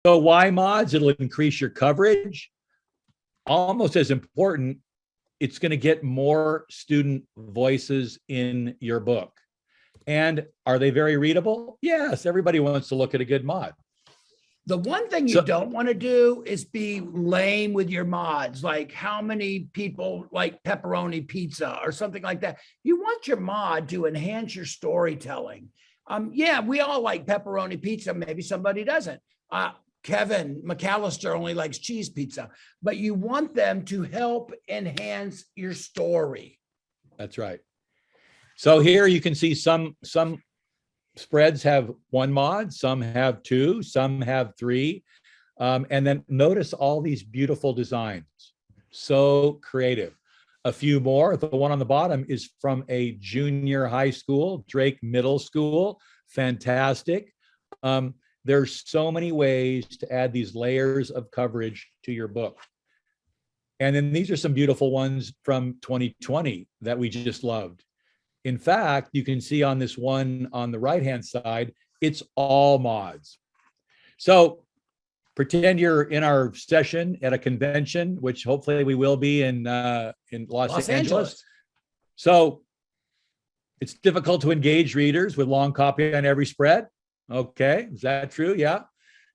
So why mods? It'll increase your coverage. Almost as important, it's going to get more student voices in your book. And are they very readable? Yes, everybody wants to look at a good mod. The one thing you don't want to do is be lame with your mods, like how many people like pepperoni pizza or something like that. You want your mod to enhance your storytelling. Yeah, we all like pepperoni pizza. Maybe somebody doesn't. Kevin McAllister only likes cheese pizza, but you want them to help enhance your story. That's right. So here you can see some spreads have one mod, some have two, some have three. And then notice all these beautiful designs. So creative. A few more. The one on the bottom is from a junior high school, Drake Middle School. Fantastic. There's so many ways to add these layers of coverage to your book. And then these are some beautiful ones from 2020 that we just loved. In fact, you can see on this one on the right-hand side, it's all mods. So pretend you're in our session at a convention, which hopefully we will be in Los Angeles. So it's difficult to engage readers with long copy on every spread. Okay, is that true? Yeah.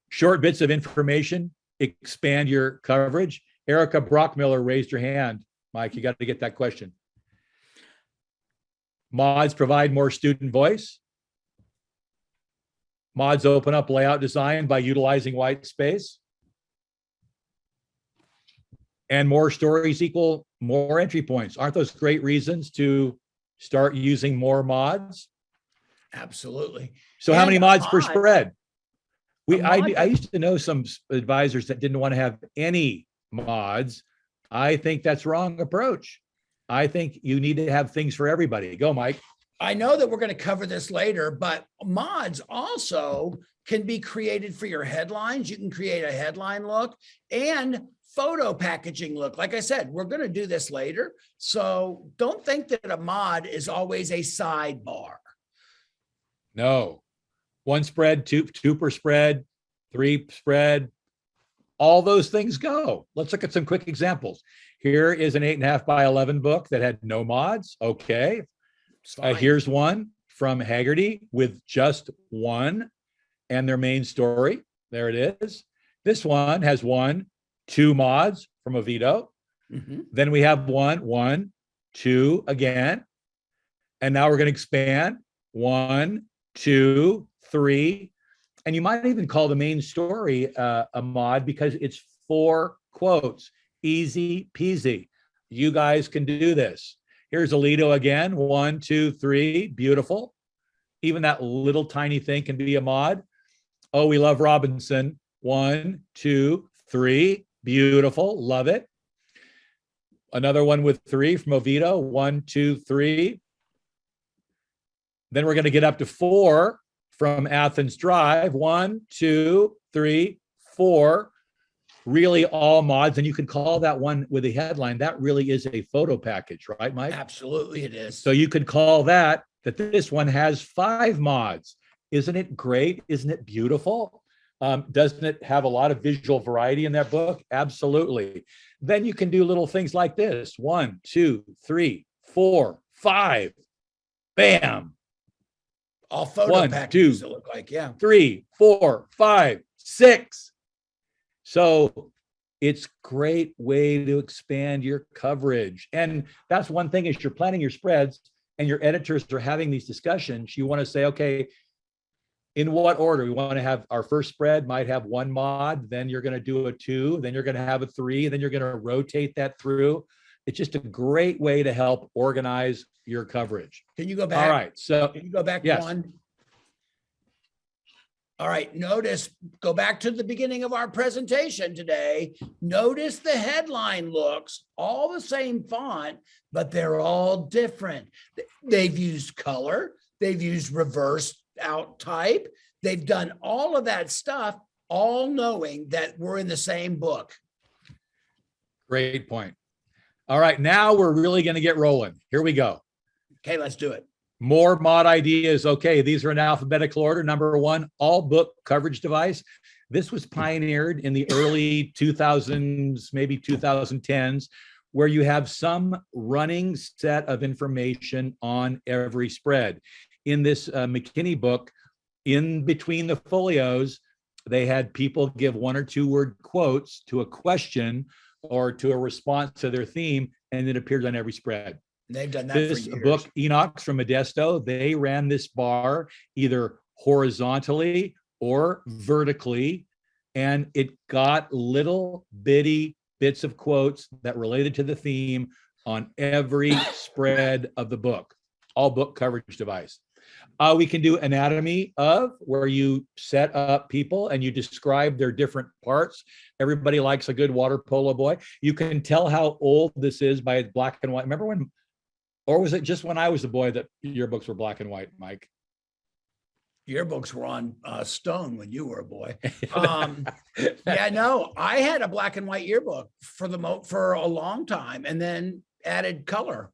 Short bits of information, expand your coverage. Erica Brockmiller raised her hand. Mike, you got to get that question. Mods provide more student voice. Mods open up layout design by utilizing white space. And more stories equal more entry points. Aren't those great reasons to start using more mods? Absolutely. So how many mods per spread? I used to know some advisors that didn't want to have any mods. I think that's wrong approach. I think you need to have things for everybody. Go, Mike. I know that we're going to cover this later, but mods also can be created for your headlines. You can create a headline look and photo packaging look. Like I said, we're going to do this later. So don't think that a mod is always a sidebar. No. One spread, two per spread, three spread, all those things go. Let's look at some quick examples. Here is an 8.5 by 11 book that had no mods. Okay. Here's one from Haggerty with just one and their main story. There it is. This one has two mods from Oviedo. Mm-hmm. Then we have one, two again. And now we're going to expand 1, 2, 3. And you might even call the main story a mod because it's 4 quotes. Easy peasy. You guys can do this. Here's Alito again. 1, 2, 3. Beautiful. Even that little tiny thing can be a mod. Oh, we love Robinson. 1, 2, 3. Beautiful. Love it. Another one with 3 from Oviedo. 1, 2, 3. Then we're going to get up to 4 from Athens Drive. 1, 2, 3, 4. Really all mods. And you can call that one with a headline. That really is a photo package, right, Mike? Absolutely it is. So you could call that this one has 5 mods. Isn't it great? Isn't it beautiful? Doesn't it have a lot of visual variety in that book? Absolutely. Then you can do little things like this. 1, 2, 3, 4, 5. Bam. All photo 1, packages 2, that look like, yeah. 3, 4, 5, 6. So it's a great way to expand your coverage. And that's one thing is you're planning your spreads and your editors are having these discussions. You want to say, okay, in what order? We want to have our first spread might have 1 mod, then you're going to do a 2, then you're going to have a 3, then you're going to rotate that through. It's just a great way to help organize your coverage. Can you go back? All right. So can you go back yes. 1? All right. Notice, go back to the beginning of our presentation today. Notice the headline looks all the same font, but they're all different. They've used color. They've used reverse out type. They've done all of that stuff, all knowing that we're in the same book. Great point. All right, now we're really going to get rolling. Here we go. Okay, let's do it. More mod ideas. Okay, these are in alphabetical order. Number one, all book coverage device. This was pioneered in the early 2000s, maybe 2010s, where you have some running set of information on every spread. In this McKinney book, in between the folios, they had people give 1 or 2 word quotes to a question or to a response to their theme, and it appeared on every spread. They've done that this for years. book, Enox from Modesto, they ran this bar either horizontally or vertically, and it got little bitty bits of quotes that related to the theme on every spread of the book, all book coverage device. We can do anatomy of, where you set up people and you describe their different parts. Everybody likes a good water polo boy. You can tell how old this is by its black and white. Remember when, or was it just when I was a boy that yearbooks were black and white, Mike? Yearbooks were on stone when you were a boy. Yeah, no, I had a black and white yearbook for a long time, and then added color.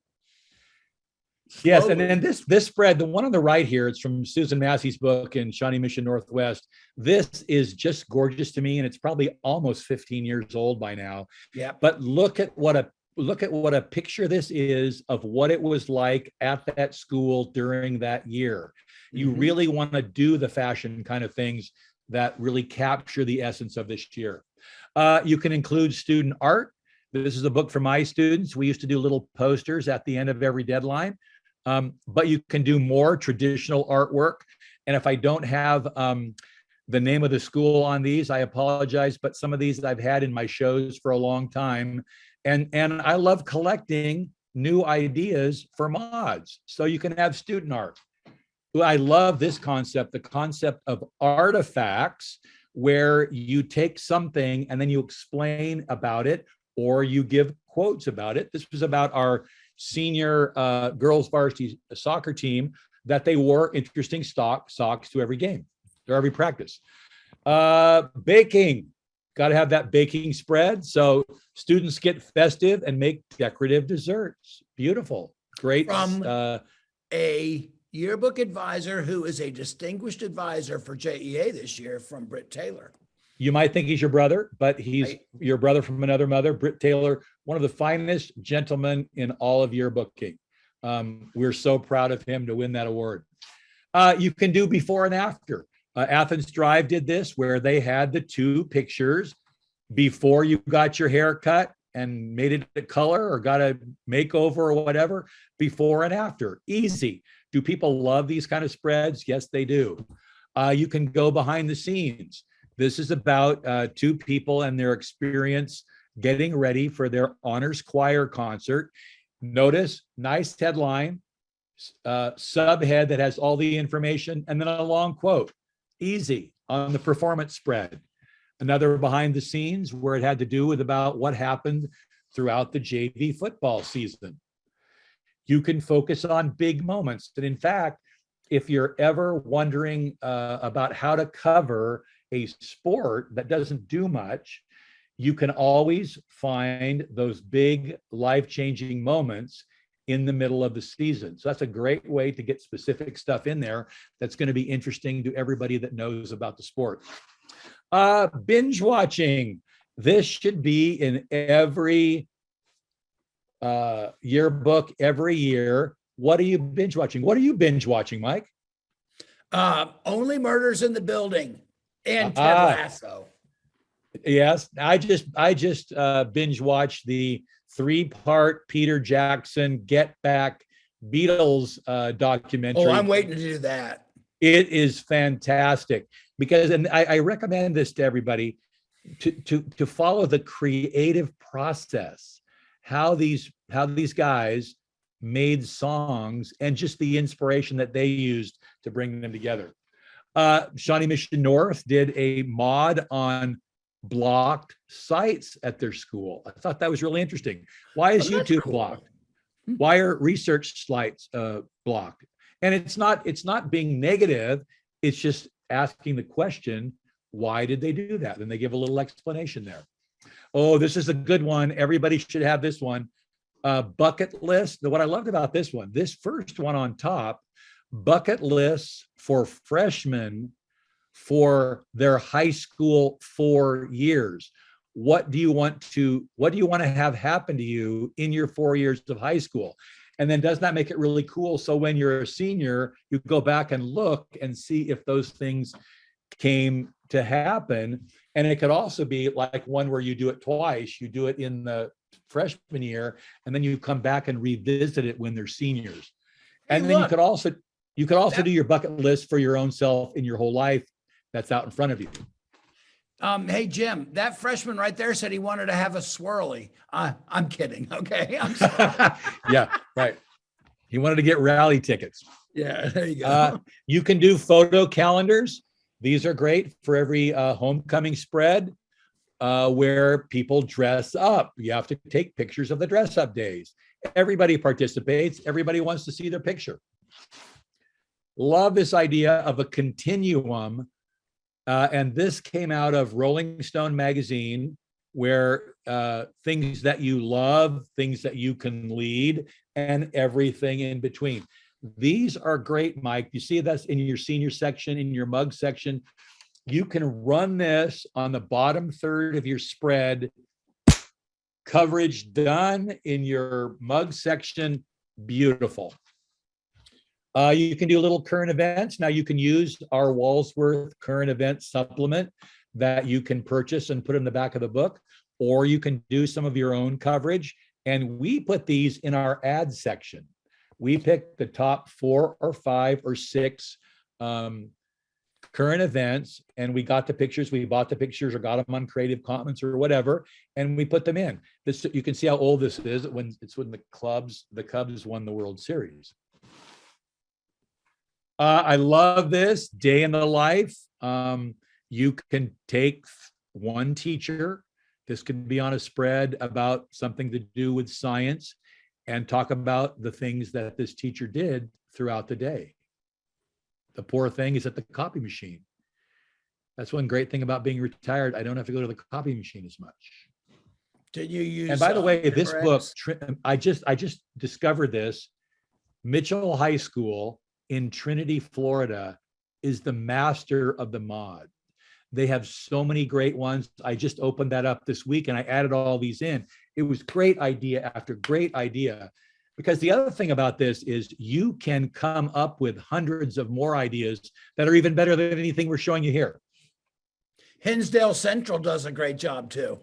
Yes, Slowly. and then this spread, the one on the right here, it's from Susan Massey's book in Shawnee Mission Northwest. This is just gorgeous to me, and it's probably almost 15 years old by now. Yeah. But look at what a picture this is of what it was like at that school during that year. You really want to do the fashion kind of things that really capture the essence of this year. You can include student art. This is a book for my students. We used to do little posters at the end of every deadline. But you can do more traditional artwork. And if I don't have the name of the school on these, I apologize, but some of these I've had in my shows for a long time. And I love collecting new ideas for mods. So you can have student art. I love this concept, the concept of artifacts, where you take something and then you explain about it, or you give quotes about it. This was about our senior girls varsity soccer team, that they wore interesting socks to every game or every practice. Baking, got to have that baking spread. So students get festive and make decorative desserts. Beautiful. Great. From a yearbook advisor who is a distinguished advisor for JEA this year, from Britt Taylor. You might think he's your brother, but he's your brother from another mother. Britt Taylor, one of the finest gentlemen in all of yearbooking. We're so proud of him to win that award. You can do before and after. Athens Drive did this, where they had the 2 pictures before you got your hair cut and made it a color or got a makeover or whatever, before and after. Easy. Do people love these kind of spreads? Yes, they do. You can go behind the scenes. This is about 2 people and their experience getting ready for their honors choir concert. Notice, nice headline, subhead that has all the information, and then a long quote. Easy on the performance spread. Another behind the scenes where it had to do with about what happened throughout the JV football season. You can focus on big moments. And in fact, if you're ever wondering about how to cover a sport that doesn't do much, you can always find those big life-changing moments in the middle of the season. So that's a great way to get specific stuff in there that's going to be interesting to everybody that knows about the sport. Binge watching. This should be in every yearbook every year. What are you binge watching? What are you binge watching, Mike? Only Murders in the Building and Ted Lasso. Yes, I just binge watched the 3-part Peter Jackson Get Back Beatles documentary. Oh, I'm waiting to do that. It is fantastic because, and I recommend this to everybody, to follow the creative process, how these guys made songs and just the inspiration that they used to bring them together. Shawnee Mission North did a mod on blocked sites at their school. I thought that was really interesting. Why is YouTube blocked? Why are research sites blocked? And it's not being negative. It's just asking the question, why did they do that? And they give a little explanation there. Oh, this is a good one. Everybody should have this one. Bucket list. What I loved about this first one on top, bucket lists for freshmen for their high school 4 years. What do you want to have happen to you in your 4 years of high school? And then does that make it really cool? So when you're a senior, you go back and look and see if those things came to happen. And it could also be like one where you do it twice. You do it in the freshman year, and then you come back and revisit it when they're seniors. And then you could also do your bucket list for your own self in your whole life that's out in front of you. Hey, Jim, that freshman right there said he wanted to have a swirly. I'm kidding. Okay. I'm sorry. Yeah, right. He wanted to get rally tickets. Yeah, there you go. You can do photo calendars. These are great for every homecoming spread where people dress up. You have to take pictures of the dress up days. Everybody participates. Everybody wants to see their picture. Love this idea of a continuum. And this came out of Rolling Stone magazine, where things that you love, things that you can lead, and everything in between. These are great, Mike. You see that's in your senior section, in your mug section. You can run this on the bottom third of your spread. Coverage done in your mug section. Beautiful. You can do little current events. Now you can use our Walsworth current event supplement that you can purchase and put in the back of the book, or you can do some of your own coverage. And we put these in our ad section. We picked the top 4 or 5 or 6 current events, and we got the pictures. We bought the pictures or got them on Creative Commons or whatever, and we put them in. This, you can see how old this is when the Cubs won the World Series. I love this day in the life. You can take one teacher. This could be on a spread about something to do with science and talk about the things that this teacher did throughout the day. The poor thing is at the copy machine. That's one great thing about being retired. I don't have to go to the copy machine as much. Did you use? And by the way, this book, I just discovered this. Mitchell High School in Trinity, Florida, is the master of the mod. They have so many great ones. I just opened that up this week and I added all these in. It was great idea after great idea. Because the other thing about this is you can come up with hundreds of more ideas that are even better than anything we're showing you here. Hinsdale Central does a great job too.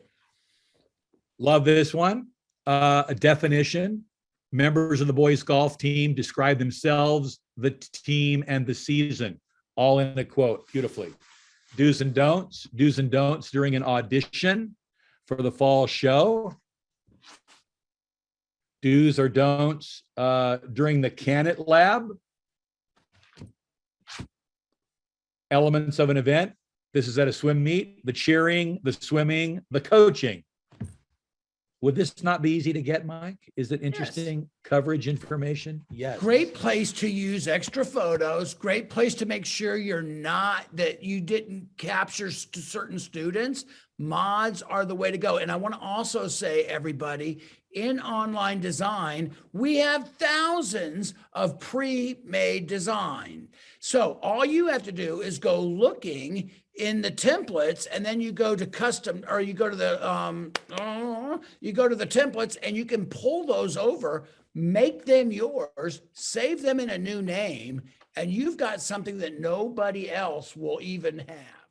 Love this one. A definition. Members of the boys golf team describe themselves, the team, and the season, all in a quote, beautifully. Do's and don'ts during an audition for the fall show. Do's or don'ts during the Canet Lab. Elements of an event. This is at a swim meet, the cheering, the swimming, the coaching. Would this not be easy to get, Mike? Is it interesting? Yes. Coverage information? Yes. Great place to use extra photos. Great place to make sure that you didn't capture certain students. Mods are the way to go. And I want to also say, everybody, in online design, we have thousands of pre-made design. So all you have to do is go looking in the templates, and then you go to custom, or you go to the templates, and you can pull those over, make them yours, save them in a new name, and you've got something that nobody else will even have.